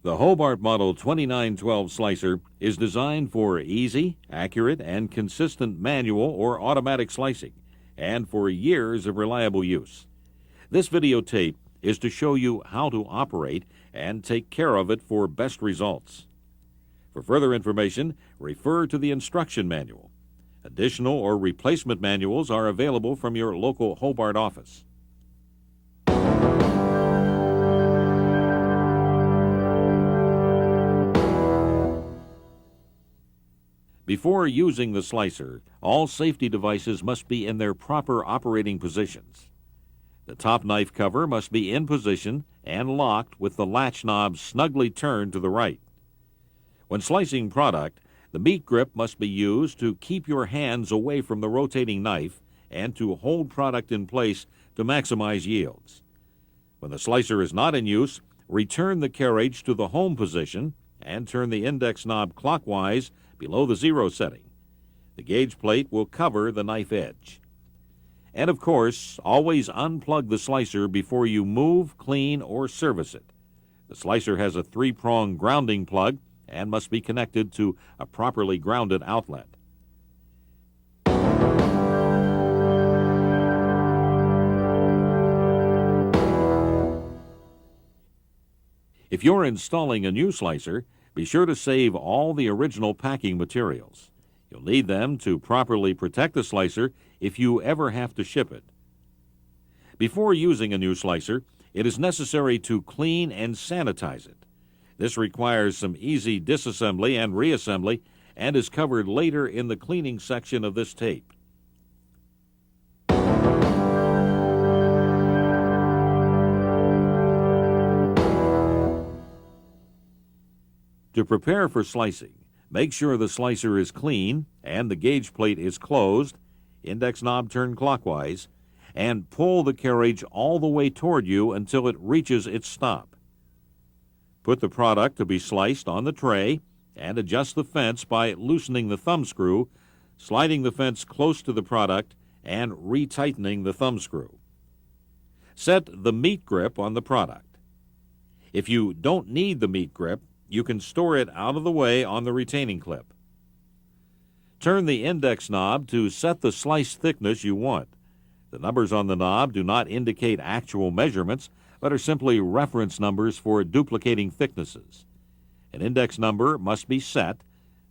The Hobart Model 2912 slicer is designed for easy, accurate, and consistent manual or automatic slicing, and for years of reliable use. This videotape is to show you how to operate and take care of it for best results. For further information, refer to the instruction manual. Additional or replacement manuals are available from your local Hobart office. Before using the slicer, all safety devices must be in their proper operating positions. The top knife cover must be in position and locked with the latch knob snugly turned to the right. When slicing product, the meat grip must be used to keep your hands away from the rotating knife and to hold product in place to maximize yields. When the slicer is not in use, return the carriage to the home position and turn the index knob clockwise below the 0 setting. The gauge plate will cover the knife edge. And of course, always unplug the slicer before you move, clean, or service it. The slicer has a 3-prong grounding plug and must be connected to a properly grounded outlet. If you're installing a new slicer, be sure to save all the original packing materials. You'll need them to properly protect the slicer if you ever have to ship it. Before using a new slicer, it is necessary to clean and sanitize it. This requires some easy disassembly and reassembly and is covered later in the cleaning section of this tape. To prepare for slicing, make sure the slicer is clean and the gauge plate is closed, index knob turned clockwise, and pull the carriage all the way toward you until it reaches its stop. Put the product to be sliced on the tray and adjust the fence by loosening the thumb screw, sliding the fence close to the product, and retightening the thumb screw. Set the meat grip on the product. If you don't need the meat grip, you can store it out of the way on the retaining clip. Turn the index knob to set the slice thickness you want. The numbers on the knob do not indicate actual measurements, but are simply reference numbers for duplicating thicknesses. An index number must be set.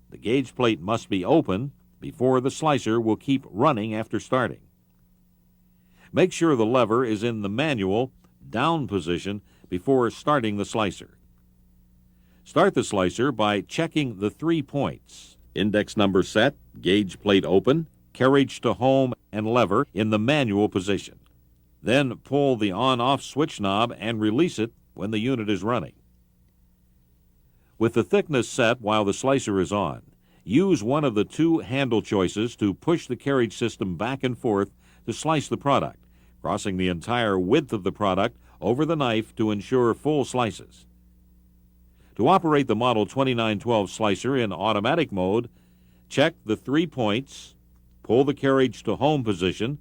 The gauge plate must be open before the slicer will keep running after starting. Make sure the lever is in the manual down position before starting the slicer. Start the slicer by checking the 3 points: index number set, gauge plate open, carriage to home, and lever in the manual position. Then pull the on-off switch knob and release it when the unit is running. With the thickness set while the slicer is on, use one of the 2 handle choices to push the carriage system back and forth to slice the product, crossing the entire width of the product over the knife to ensure full slices. To operate the Model 2912 slicer in automatic mode, check the 3 points, pull the carriage to home position,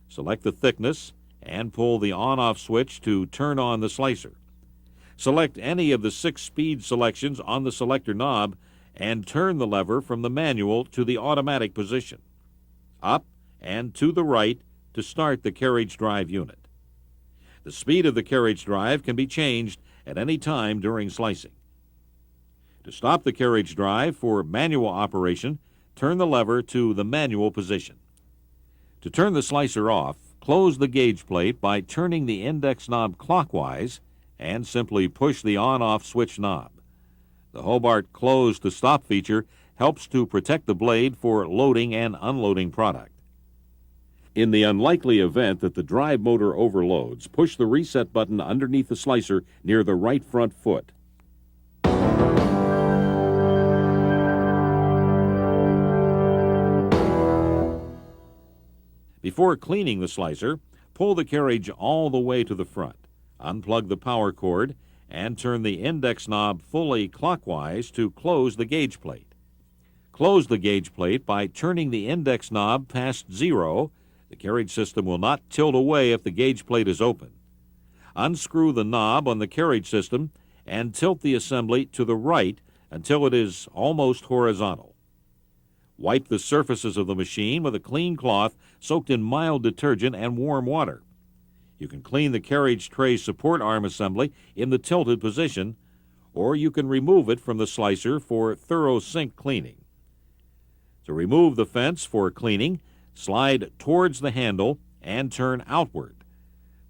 select the thickness, and pull the on-off switch to turn on the slicer. Select any of the 6 speed selections on the selector knob and turn the lever from the manual to the automatic position, up and to the right to start the carriage drive unit. The speed of the carriage drive can be changed at any time during slicing. To stop the carriage drive for manual operation, turn the lever to the manual position. To turn the slicer off, close the gauge plate by turning the index knob clockwise and simply push the on-off switch knob. The Hobart Close to Stop feature helps to protect the blade for loading and unloading product. In the unlikely event that the drive motor overloads, push the reset button underneath the slicer near the right front foot. Before cleaning the slicer, pull the carriage all the way to the front, unplug the power cord, and turn the index knob fully clockwise to close the gauge plate. Close the gauge plate by turning the index knob past 0. The carriage system will not tilt away if the gauge plate is open. Unscrew the knob on the carriage system and tilt the assembly to the right until it is almost horizontal. Wipe the surfaces of the machine with a clean cloth soaked in mild detergent and warm water. You can clean the carriage tray support arm assembly in the tilted position, or you can remove it from the slicer for thorough sink cleaning. To remove the fence for cleaning, slide towards the handle and turn outward.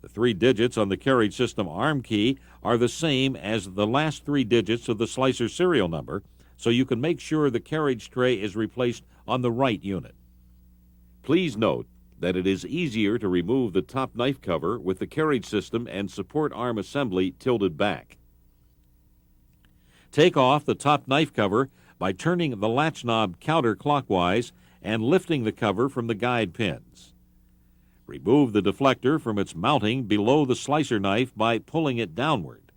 The 3 digits on the carriage system arm key are the same as the last 3 digits of the slicer serial number, so you can make sure the carriage tray is replaced on the right unit. Please note that it is easier to remove the top knife cover with the carriage system and support arm assembly tilted back. Take off the top knife cover by turning the latch knob counterclockwise and lifting the cover from the guide pins. Remove the deflector from its mounting below the slicer knife by pulling it downward.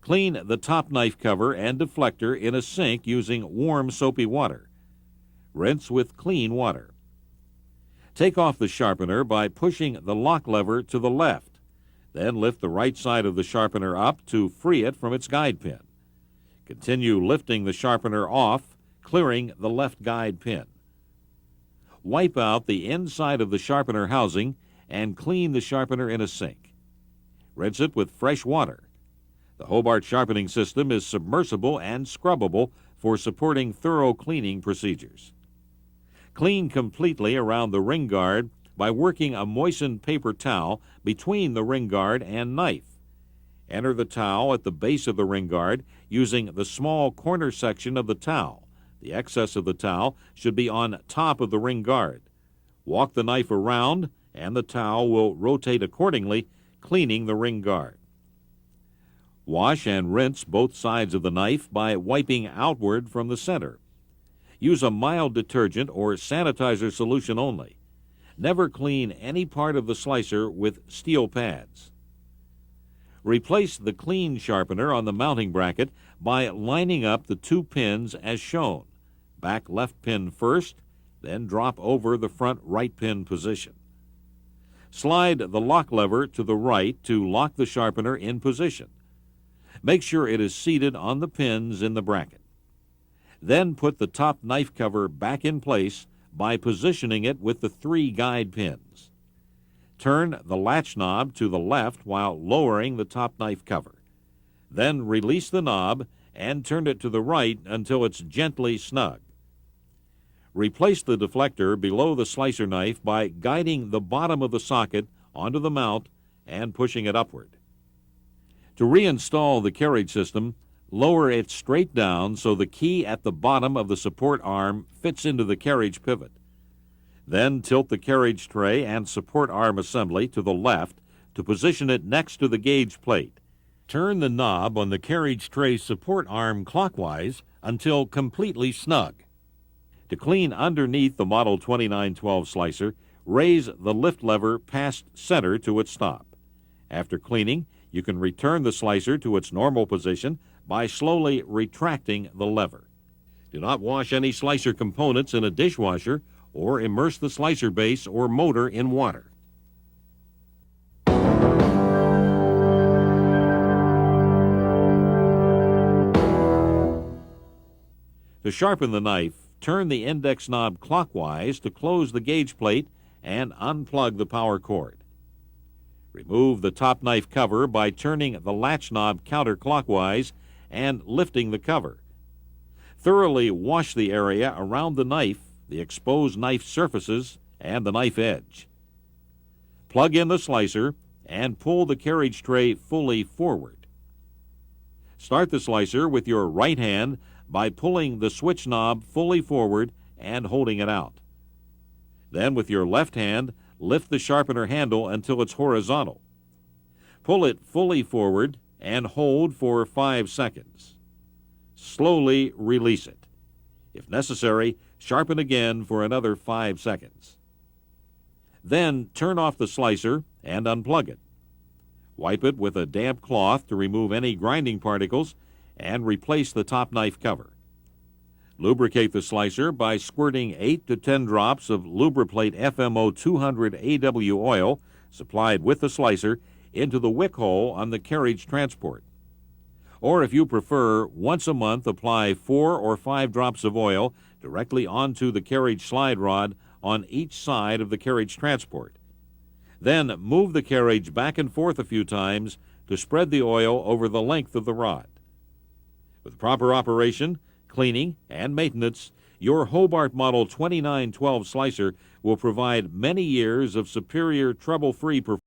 Clean the top knife cover and deflector in a sink using warm soapy water. Rinse with clean water. Take off the sharpener by pushing the lock lever to the left. Then lift the right side of the sharpener up to free it from its guide pin. Continue lifting the sharpener off, clearing the left guide pin. Wipe out the inside of the sharpener housing and clean the sharpener in a sink. Rinse it with fresh water. The Hobart sharpening system is submersible and scrubbable for supporting thorough cleaning procedures. Clean completely around the ring guard by working a moistened paper towel between the ring guard and knife. Enter the towel at the base of the ring guard using the small corner section of the towel. The excess of the towel should be on top of the ring guard. Walk the knife around and the towel will rotate accordingly, cleaning the ring guard. Wash and rinse both sides of the knife by wiping outward from the center. Use a mild detergent or sanitizer solution only. Never clean any part of the slicer with steel pads. Replace the clean sharpener on the mounting bracket by lining up the 2 pins as shown. Back left pin first, then drop over the front right pin position. Slide the lock lever to the right to lock the sharpener in position. Make sure it is seated on the pins in the bracket. Then put the top knife cover back in place by positioning it with the 3 guide pins. Turn the latch knob to the left while lowering the top knife cover. Then release the knob and turn it to the right until it's gently snug. Replace the deflector below the slicer knife by guiding the bottom of the socket onto the mount and pushing it upward. To reinstall the carriage system, lower it straight down so the key at the bottom of the support arm fits into the carriage pivot. Then tilt the carriage tray and support arm assembly to the left to position it next to the gauge plate. Turn the knob on the carriage tray support arm clockwise until completely snug. To clean underneath the Model 2912 slicer, raise the lift lever past center to its stop. After cleaning, you can return the slicer to its normal position by slowly retracting the lever. Do not wash any slicer components in a dishwasher or immerse the slicer base or motor in water. To sharpen the knife, turn the index knob clockwise to close the gauge plate and unplug the power cord. Remove the top knife cover by turning the latch knob counterclockwise and lifting the cover. Thoroughly wash the area around the knife, the exposed knife surfaces, and the knife edge. Plug in the slicer and pull the carriage tray fully forward. Start the slicer with your right hand by pulling the switch knob fully forward and holding it out. Then with your left hand, lift the sharpener handle until it's horizontal. Pull it fully forward and hold for 5 seconds. Slowly release it. If necessary, sharpen again for another 5 seconds. Then turn off the slicer and unplug it. Wipe it with a damp cloth to remove any grinding particles and replace the top knife cover. Lubricate the slicer by squirting 8 to 10 drops of Lubriplate FMO 200 AW oil supplied with the slicer into the wick hole on the carriage transport. Or if you prefer, once a month apply 4 or 5 drops of oil directly onto the carriage slide rod on each side of the carriage transport. Then move the carriage back and forth a few times to spread the oil over the length of the rod. With proper operation, cleaning, and maintenance, your Hobart Model 2912 slicer will provide many years of superior trouble-free performance.